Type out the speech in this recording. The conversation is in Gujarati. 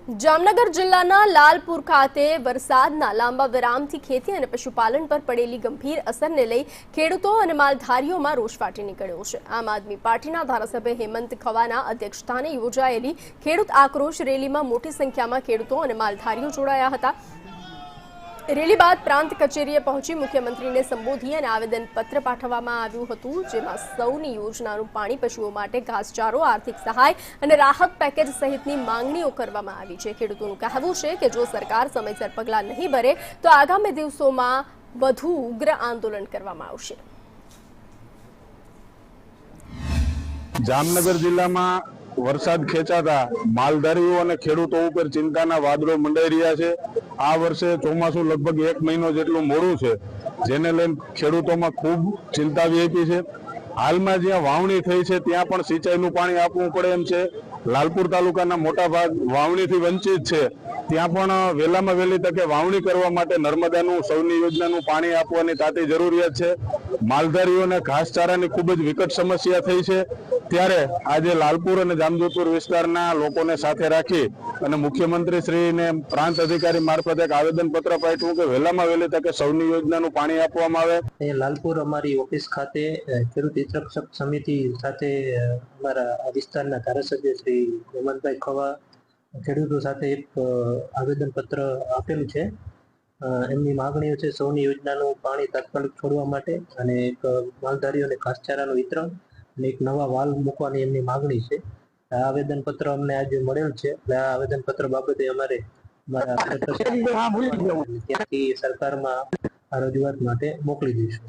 જામનગર જિલ્લાના લાલપુર ખાતે વરસાદના લાંબા વિરામથી ખેતી અને પશુપાલન પર પડેલી ગંભીર અસરને લઈ ખેડૂતો અને માલધારીઓમાં રોષ ફાટી નીકળ્યો છે। આમ આદમી પાર્ટીના ધારાસભ્ય હેમંત ખવાના અધ્યક્ષસ્થાને યોજાયેલી ખેડૂત આક્રોશ રેલીમાં મોટી સંખ્યામાં ખેડૂતો અને માલધારીઓ જોડાયા હતા। રેલી બાદ પ્રાંત કચેરીએ પહોંચી મુખ્યમંત્રીને સંબોધી અને આવેદનપત્ર પાઠવવામાં આવ્યું હતું, જેમાં સૌની યોજનાનું પાણી પશુઓ માટે ઘાસચારો, આર્થિક સહાય અને રાહત પેકેજ સહિતની માંગણીઓ કરવામાં આવી છે। ખેડૂતોનું કહેવું છે કે જો સરકાર સમયસર પગલાં નહીં ભરે તો આગામી દિવસોમાં વધુ ઉગ્ર આંદોલન કરવામાં આવશે। જામનગર જિલ્લામાં વરસાદ ખેંચાતા માલધારીઓ અને ખેડૂતો ઉપર ચિંતાના વાદળો મંડાઈ રહ્યા છે। આ વર્ષે ચોમાસું લગભગ 1 મહિનો જેટલું મોડું છે, જેને લઈને ખેડૂતોમાં ખૂબ ચિંતા વ્યાપી છે। હાલમાં જ્યાં વાવણી થઈ છે ત્યાં પણ સિંચાઈનું પાણી આપવું પડે એમ છે। લાલપુર તાલુકાના મોટા ભાગ વાવણીથી વંચિત છે, ત્યાં પણ વહેલામાં વહેલી તકે વાવણી કરવા માટે નર્મદાનું સૌની યોજનાનું પાણી આપવાની તાતી જરૂરિયાત છે। માલધારીઓને ઘાસચારાની ખૂબ જ વિકટ સમસ્યા થઈ છે, ત્યારે આજે લાલપુર અને જામજોધપુર વિસ્તારના લોકોને સાથે રાખી અને મુખ્યમંત્રી શ્રીને પ્રાંત અધિકારી મારફતે એક આવેદનપત્ર પાઠવ્યું કે વહેલામાં વહેલી તકે સૌની યોજનાનું પાણી આપવામાં આવે। લાલપુર અમારી ઓફિસ ખાતે ખેડૂત હિતરક્ષક સમિતિ સાથે અમારા વિસ્તારના ધારાસભ્ય શ્રી હેમંતભાઈ ખવા ખેડૂતો સાથે એક આવેદનપત્ર આપેલું છે। એમની માગણીઓ છે સૌની યોજનાનું પાણી તાત્કાલિક છોડવા માટે અને એક માલધારીઓને ઘાસચારાનું વિતરણ અને એક નવા વાલ મૂકવાની એમની માગણી છે। આ આવેદનપત્ર અમને આજે મળેલ છે, એટલે આ આવેદનપત્ર બાબતે અમારે ત્યાંથી સરકારમાં આ રજૂઆત માટે મોકલી દઈશું।